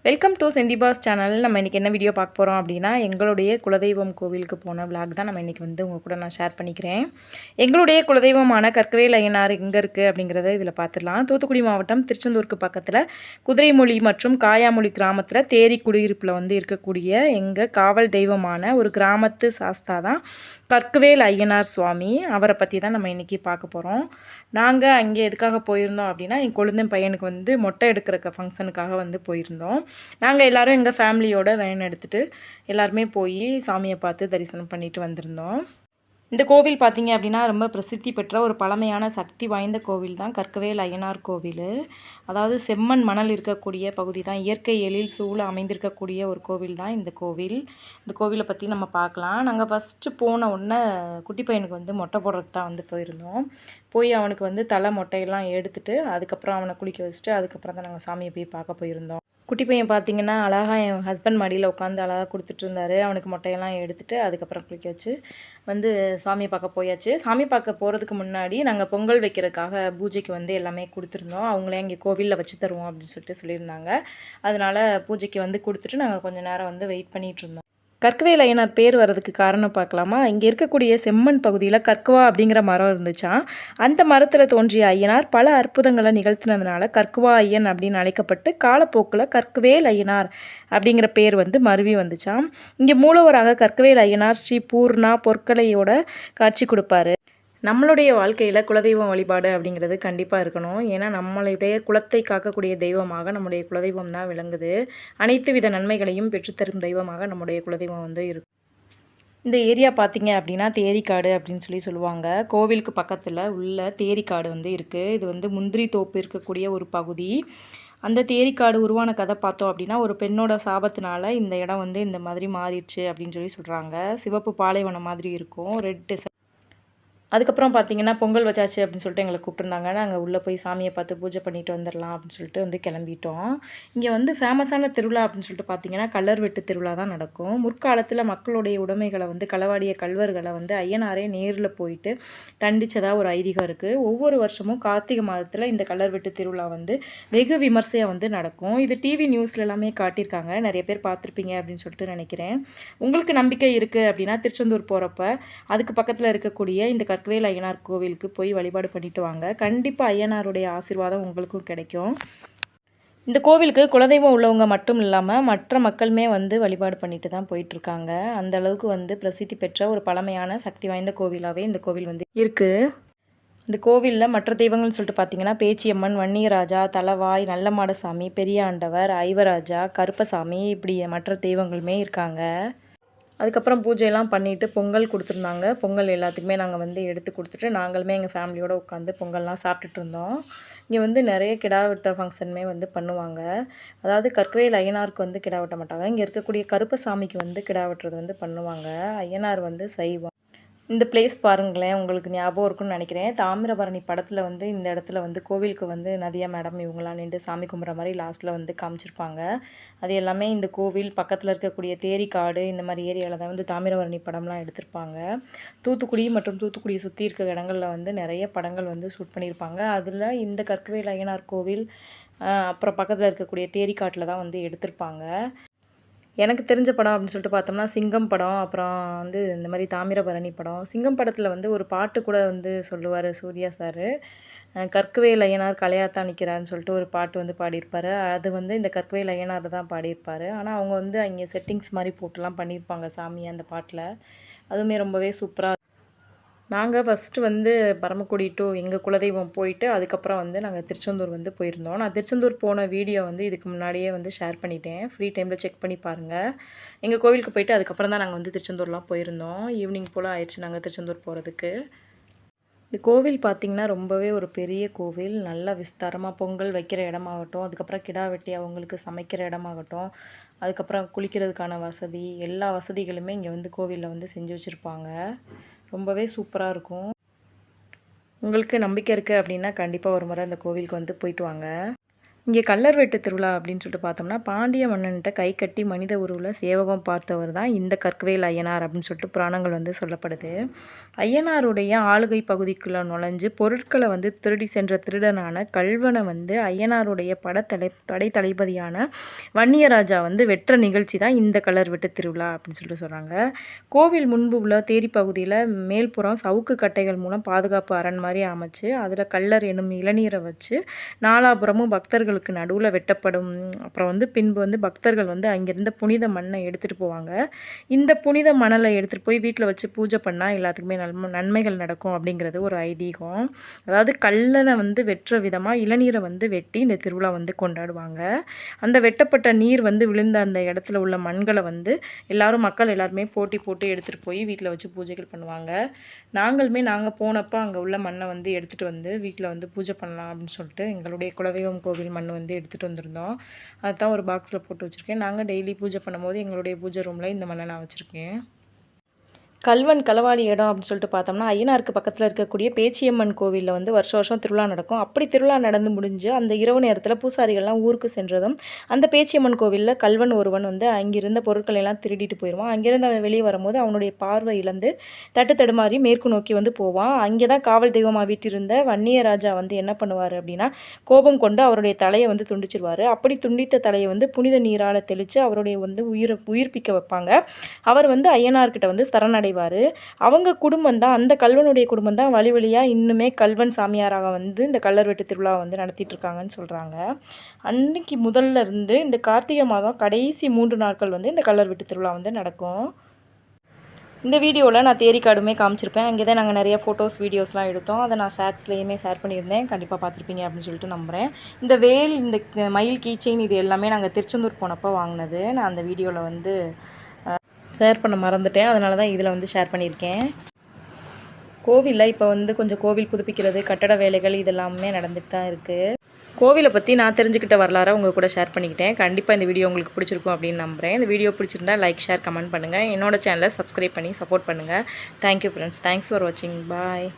Welcome to செந்திபாஸ் channel. நம்ம இன்றைக்கி என்ன வீடியோ பார்க்க போகிறோம் அப்படின்னா, எங்களுடைய குலதெய்வம் கோவிலுக்கு போன விளாக் தான் நம்ம இன்றைக்கி வந்து உங்கள் கூட நான் ஷேர் பண்ணிக்கிறேன். எங்களுடைய குலதெய்வமான கற்கவேல் ஐயனார் எங்கே இருக்குது அப்படிங்கிறத இதில் பார்த்துடலாம். தூத்துக்குடி மாவட்டம் திருச்செந்தூருக்கு பக்கத்தில் குதிரைமொழி மற்றும் காயாமொழி கிராமத்தில் தேரி குடியிருப்பில் வந்து இருக்கக்கூடிய எங்கள் காவல் தெய்வமான ஒரு கிராமத்து சாஸ்தா தான் கற்கவேல் ஐயனார் சுவாமி. அவரை பற்றி தான் நம்ம இன்றைக்கி பார்க்க போகிறோம். நாங்கள் அங்கே எதுக்காக போயிருந்தோம் அப்படின்னா, என் கொழுந்தன் பையனுக்கு வந்து மொட்டை எடுக்கிற ஃபங்க்ஷனுக்காக வந்து போயிருந்தோம். நாங்கள் எல்லோரும் எங்கள் ஃபேமிலியோட வேன் எடுத்துகிட்டு எல்லாருமே போய் சாமியை பார்த்து தரிசனம் பண்ணிட்டு வந்திருந்தோம். இந்த கோவில் பார்த்திங்க அப்படின்னா ரொம்ப பிரசித்தி பெற்ற ஒரு பழமையான சக்தி வாய்ந்த கோவில் தான் கற்கவேல் ஐயனார் கோவில். அதாவது செம்மண் மணல் இருக்கக்கூடிய பகுதி தான், இயற்கை எழில் சூழ அமைந்திருக்கக்கூடிய ஒரு கோவில் தான் இந்த கோவில். இந்த கோவிலை பற்றி நம்ம பார்க்கலாம். நாங்கள் ஃபஸ்ட்டு போன உடனே குட்டி பையனுக்கு வந்து மொட்டை போடுறதுக்கு தான் வந்து போயிருந்தோம். போய் அவனுக்கு வந்து தலை மொட்டையெல்லாம் எடுத்துகிட்டு அதுக்கப்புறம் அவனை குளிக்க வச்சுட்டு அதுக்கப்புறம் தான் நாங்கள் சாமியை போய் பார்க்க போயிருந்தோம். குட்டி பையன் பார்த்திங்கன்னா அழகாக என் ஹஸ்பண்ட் மடியில் உட்காந்து அழகாக கொடுத்துட்டு இருந்தார். அவனுக்கு மொட்டையெல்லாம் எடுத்துகிட்டு அதுக்கப்புறம் குளிக்க வச்சு வந்து சாமியை பார்க்க போயாச்சு. சாமி பார்க்க போகிறதுக்கு முன்னாடி நாங்கள் பொங்கல் வைக்கிறதுக்காக பூஜைக்கு வந்து எல்லாமே கொடுத்துருந்தோம். அவங்களே இங்கே கோவிலில் வச்சு தருவோம் அப்படின்னு சொல்லியிருந்தாங்க. அதனால் பூஜைக்கு வந்து கொடுத்துட்டு நாங்கள் கொஞ்சம் நேரம் வந்து வெயிட் பண்ணிகிட்டு இருந்தோம். கற்கவேல் ஐயனார் பேர் வர்றதுக்கு காரணம் பார்க்கலாமா? இங்கே இருக்கக்கூடிய செம்மண் பகுதியில் கற்குவா அப்படிங்கிற மரம் இருந்துச்சாம். அந்த மரத்தில் தோன்றிய ஐயனார் பல அற்புதங்களை நிகழ்த்தினதுனால கற்குவா ஐயன் அப்படின்னு அழைக்கப்பட்டு காலப்போக்கில் கற்கவேல் ஐயனார் அப்படிங்கிற பேர் வந்து மருவி வந்துச்சாம். இங்கே மூலவராக கற்கவேல் ஐயனார் ஸ்ரீ பூர்ணா பொற்கலையோட காட்சி கொடுப்பாரு. நம்மளுடைய வாழ்க்கையில் குலதெய்வம் வழிபாடு அப்படிங்கிறது கண்டிப்பாக இருக்கணும். ஏன்னா நம்மளுடைய குலத்தை காக்கக்கூடிய தெய்வமாக நம்முடைய குலதெய்வம் தான் விளங்குது. அனைத்து வித நன்மைகளையும் பெற்றுத்தரும் தெய்வமாக நம்முடைய குலதெய்வம் வந்து இருக்கும். இந்த ஏரியா பார்த்திங்க அப்படின்னா தேரிக்காடு அப்படின்னு சொல்லுவாங்க. கோவிலுக்கு பக்கத்தில் உள்ள தேரிக்காடு வந்து இருக்குது. இது வந்து முந்திரி தோப்பு இருக்கக்கூடிய ஒரு பகுதி. அந்த தேரிக்காடு உருவான கதை பார்த்தோம் அப்படின்னா, ஒரு பெண்ணோட சாபத்தினால இந்த இடம் வந்து இந்த மாதிரி மாறிடுச்சு அப்படின்னு சொல்கிறாங்க. சிவப்பு பாலைவனம் மாதிரி இருக்கும். ரெட் அதுக்கப்புறம் பார்த்திங்கன்னா பொங்கல் வச்சாச்சு அப்படின்னு சொல்லிட்டு எங்களை கூப்பிட்டுருந்தாங்க. நாங்கள் உள்ளே போய் சாமியை பார்த்து பூஜை பண்ணிட்டு வந்துடலாம் அப்படின்னு சொல்லிட்டு வந்து கிளம்பிட்டோம். இங்கே வந்து ஃபேமஸான திருவிழா அப்படின்னு சொல்லிட்டு பார்த்திங்கன்னா கல்லர் வெட்டு திருவிழா தான் நடக்கும். முற்காலத்தில் மக்களுடைய உடைமைகளை வந்து களவாடிய கல்வர்களை வந்து ஐயனாரே நேரில் போயிட்டு தண்டித்ததாக ஒரு ஐதீகம் இருக்குது. ஒவ்வொரு வருஷமும் கார்த்திகை மாதத்தில் இந்த கல்லர் வெட்டு திருவிழா வந்து வெகு விமர்சையாக வந்து நடக்கும். இது டிவி நியூஸில் எல்லாமே காட்டியிருக்காங்க. நிறைய பேர் பார்த்துருப்பீங்க அப்படின்னு சொல்லிட்டு நினைக்கிறேன். உங்களுக்கு நம்பிக்கை இருக்குது அப்படின்னா திருச்செந்தூர் போகிறப்ப அதுக்கு பக்கத்தில் இருக்கக்கூடிய இந்த கற்கவேல் ஐயனார் கோவிலுக்கு போய் வழிபாடு பண்ணிட்டு வாங்க. கண்டிப்பாக ஐயனாருடைய ஆசீர்வாதம் உங்களுக்கும் கிடைக்கும். இந்த கோவிலுக்கு குலதெய்வம் உள்ளவங்க மட்டும் இல்லாமல் மற்ற மக்களுமே வந்து வழிபாடு பண்ணிட்டு தான் போயிட்டுருக்காங்க. அந்த அளவுக்கு வந்து பிரசித்தி பெற்ற ஒரு பழமையான சக்தி வாய்ந்த கோவிலாகவே இந்த கோவில் வந்து இருக்குது. இந்த கோவிலில் மற்ற தெய்வங்கள்னு சொல்லிட்டு பார்த்தீங்கன்னா பேச்சியம்மன், வன்னியராஜா, தலவாய், நல்லமாடசாமி, பெரியாண்டவர், ஐவராஜா, கருப்பசாமி இப்படி மற்ற தெய்வங்களுமே இருக்காங்க. அதுக்கப்புறம் பூஜையெல்லாம் பண்ணிவிட்டு பொங்கல் கொடுத்துருந்தாங்க. பொங்கல் எல்லாத்துக்குமே நாங்கள் வந்து எடுத்து கொடுத்துட்டு நாங்களுமே எங்கள் ஃபேமிலியோடு உட்காந்து பொங்கல்லாம் சாப்பிட்டுட்டு இருந்தோம். இங்கே வந்து நிறைய கிடா வெட்டுற ஃபங்க்ஷனுமே வந்து பண்ணுவாங்க. அதாவது கற்கவேல் ஐயனாருக்கு வந்து கிடா வெட்ட மாட்டாங்க. இங்கே இருக்கக்கூடிய கருப்பசாமிக்கு வந்து கிடா வெட்டுறது வந்து பண்ணுவாங்க. ஐயனார் வந்து சைவம். இந்த பிளேஸ் பாருங்களேன், உங்களுக்கு ஞாபகம் இருக்குன்னு நினைக்கிறேன். தாமிரபரணி படத்தில் வந்து இந்த இடத்துல வந்து கோவிலுக்கு வந்து நதியா மேடம் இவங்களாம் நின்று சாமி கும்பிட்ற மாதிரி லாஸ்ட்டில் வந்து காமிச்சிருப்பாங்க. அது எல்லாமே இந்த கோவில் பக்கத்தில் இருக்கக்கூடிய தேரிக்காடு இந்த மாதிரி ஏரியாவில் தான் வந்து தாமிரபரணி படம்லாம் எடுத்திருப்பாங்க. தூத்துக்குடி மற்றும் தூத்துக்குடியை சுற்றி இருக்க இடங்களில் வந்து நிறைய படங்கள் வந்து ஷூட் பண்ணியிருப்பாங்க. அதில் இந்த கற்கவேல் ஐயனார் கோவில் அப்புறம் பக்கத்தில் இருக்கக்கூடிய தேரிக்காட்டில் தான் வந்து எடுத்திருப்பாங்க. எனக்கு தெரிஞ்ச படம் அப்படின்னு சொல்லிட்டு பார்த்தோம்னா சிங்கம் படம், அப்புறம் வந்து இந்த மாதிரி தாமிரபரணி படம். சிங்கம் படத்தில் வந்து ஒரு பாட்டு கூட வந்து சொல்லுவார் சூர்யா சார். கற்கவேல் ஐயனார் கலையாத்தான் நிற்கிறாருன்னு சொல்லிட்டு ஒரு பாட்டு வந்து பாடியிருப்பார். அது வந்து இந்த கற்கவேல் ஐயனார் தான் பாடியிருப்பார். ஆனால் அவங்க வந்து அங்கே செட்டிங்ஸ் மாதிரி போட்டுலாம் பண்ணியிருப்பாங்க சாமியை அந்த பாட்டில். அதுவுமே ரொம்பவே சூப்பராக. நாங்கள் ஃபஸ்ட்டு வந்து பரமக்குடி டு எங்கள் குலதெய்வம் போயிட்டு அதுக்கப்புறம் வந்து நாங்கள் திருச்செந்தூர் வந்து போயிருந்தோம். நான் திருச்செந்தூர் போன வீடியோ வந்து இதுக்கு முன்னாடியே வந்து ஷேர் பண்ணிட்டேன். ஃப்ரீ டைமில் செக் பண்ணி பாருங்கள். எங்கள் கோவிலுக்கு போயிட்டு அதுக்கப்புறம் தான் நாங்கள் வந்து திருச்செந்தூர்லாம் போயிருந்தோம். ஈவினிங் போல் ஆயிடுச்சு நாங்கள் திருச்செந்தூர் போகிறதுக்கு. இந்த கோவில் பார்த்திங்கன்னா ரொம்பவே ஒரு பெரிய கோவில். நல்லா விஸ்தாரமாக பொங்கல் வைக்கிற இடமாகட்டும், அதுக்கப்புறம் கிடா வெட்டி அவங்களுக்கு சமைக்கிற இடமாகட்டும், அதுக்கப்புறம் குளிக்கிறதுக்கான வசதி, எல்லா வசதிகளுமே இங்கே வந்து கோவிலில் வந்து செஞ்சு வச்சுருப்பாங்க. ரொம்பவே சூப்பராக இருக்கும். உங்களுக்கு நம்பிக்கை இருக்குது அப்படின்னா கண்டிப்பாக ஒரு முறை இந்த கோவிலுக்கு வந்து போயிட்டு வாங்க. இங்கே கல்லர் வெட்டு திருவிழா அப்படின்னு சொல்லிட்டு பார்த்தோம்னா, பாண்டிய மன்னன்கிட்ட கை கட்டி மனித உருவில் சேவகம் பார்த்தவர் தான் இந்த கற்கவேல் ஐயனார் அப்படின்னு சொல்லிட்டு புராணங்கள் வந்து சொல்லப்படுது. ஐயனாருடைய ஆளுகை பகுதிக்குள்ளே நுழைஞ்சு பொருட்களை வந்து திருடி சென்ற திருடனான கல்வனை வந்து ஐயனாருடைய படை தளபதியான வன்னியராஜா வந்து வெற்ற நிகழ்ச்சி தான் இந்த கல்லர் வெட்டு திருவிழா அப்படின்னு சொல்லிட்டு சொல்கிறாங்க. கோவில் முன்பு உள்ள தேரி பகுதியில் மேல்புறம் சவுக்கு கட்டைகள் மூலம் பாதுகாப்பு அரண் மாதிரி அமைச்சு அதில் கல்லர் என்னும் இளநீரை வச்சு நாலாபுரமும் பக்தர்களுக்கு நடுவில் வெட்டப்படும். அப்புறம் வந்து பின்பு வந்து பக்தர்கள் வந்து அங்கிருந்த புனித மண்ணை எடுத்துகிட்டு போவாங்க. இந்த புனித மணலை எடுத்துகிட்டு போய் வீட்டில் வச்சு பூஜை பண்ணால் எல்லாத்துக்குமே நன்மைகள் நடக்கும் அப்படிங்கிறது ஒரு ஐதீகம். அதாவது கல்லனை வந்து வெற்ற விதமாக இளநீரை வந்து வெட்டி இந்த திருவிழா வந்து கொண்டாடுவாங்க. அந்த வெட்டப்பட்ட நீர் வந்து விழுந்த அந்த இடத்துல உள்ள மண்களை வந்து மக்கள் எல்லாருமே போட்டி போட்டு எடுத்துகிட்டு போய் வீட்டில் வச்சு பூஜைகள் பண்ணுவாங்க. நாங்கள் போனப்போ அங்கே உள்ள மண்ணை வந்து எடுத்துகிட்டு வந்து வீட்டில் வந்து பூஜை பண்ணலாம் அப்படின்னு சொல்லிட்டு எங்களுடைய குலதெய்வம் கோவில் மண் வந்து எடுத்துகிட்டு வந்திருந்தோம். அதுதான் ஒரு பாக்ஸில் போட்டு வச்சுருக்கேன். நாங்கள் டெய்லி பூஜை பண்ணும்போது எங்களுடைய பூஜை ரூமில் இந்த மண்ணை நான் வச்சுருக்கேன். கல்வன் களவாடி இடம் அப்படின்னு சொல்லிட்டு பார்த்தோம்னா, ஐயனாருக்கு பக்கத்தில் இருக்கக்கூடிய பேச்சியம்மன் கோவிலில் வந்து வருஷம் திருவிழா நடக்கும். அப்படி திருவிழா நடந்து முடிஞ்சு அந்த இரவு நேரத்தில் பூசாரிகள்லாம் ஊருக்கு சென்றதும் அந்த பேச்சியம்மன் கோவிலில் கல்வன் ஒருவன் வந்து அங்கிருந்த பொருட்களை எல்லாம் திருடிட்டு போயிடுவான். அங்கிருந்து அவன் வெளியே வரும்போது அவனுடைய பார்வை இழந்து தடுமாறி மேற்கு நோக்கி வந்து போவான். அங்கே தான் காவல் தெய்வமாக வீட்டிருந்த வன்னியராஜா வந்து என்ன பண்ணுவார் அப்படின்னா, கோபம் கொண்டு அவருடைய தலையை வந்து துண்டிச்சிருவார். அப்படி துண்டித்த தலையை வந்து புனித நீரால் தெளித்து அவருடைய வந்து உயிர்ப்பிக்க வைப்பாங்க. அவர் வந்து ஐயனார்கிட்ட வந்து சரணடை. அவங்க குடும்பம் தான், அந்த கல்வனுடைய குடும்பம் தான் வழி வழியாக இன்னுமே கல்வன் சாமியாராக வந்து இந்த கல்லர் வெட்டு திருவிழா வந்து நடத்திட்டு இருக்காங்கன்னு சொல்கிறாங்க. அன்னைக்கு முதல்ல இருந்து இந்த கார்த்திகை மாதம் கடைசி 3 நாட்கள் வந்து இந்த கல்லர் வெட்டு திருவிழா வந்து நடக்கும். இந்த வீடியோவில் நான் தேரி கார்டுமே காமிச்சிருப்பேன். அங்கே தான் நாங்கள் நிறைய ஃபோட்டோஸ் வீடியோஸ்லாம் எடுத்தோம். அதை நான் ஷேர்ட்ஸ்லேயுமே ஷேர் பண்ணியிருந்தேன். கண்டிப்பாக பார்த்துருப்பீங்க அப்படின்னு சொல்லிட்டு நம்புகிறேன். இந்த வேல், இந்த மயில் கீச்செயின் இது எல்லாமே நாங்கள் திருச்செந்தூர் போனப்போ வாங்கினது. நான் அந்த வீடியோவில் வந்து ஷேர் பண்ண மறந்துட்டேன். அதனால தான் இதில் வந்து ஷேர் பண்ணியிருக்கேன். கோவிலில் இப்போ வந்து கொஞ்சம் கோவில் புதுப்பிக்கிறது, கட்டட வேலைகள் இதெல்லாமே நடந்துட்டு தான் இருக்குது. கோவிலை பற்றி நான் தெரிஞ்சுக்கிட்ட வரலாறு உங்கள் கூட ஷேர் பண்ணிக்கிட்டேன். கண்டிப்பாக இந்த வீடியோ உங்களுக்கு பிடிச்சிருக்கும் அப்படின்னு நம்புகிறேன். இந்த வீடியோ பிடிச்சிருந்தா லைக், ஷேர், கமெண்ட் பண்ணுங்கள். என்னோட சேனலை சப்ஸ்கிரைப் பண்ணி சப்போர்ட் பண்ணுங்கள். Thank you friends. தேங்க்ஸ் ஃபார் வாட்சிங். பாய்.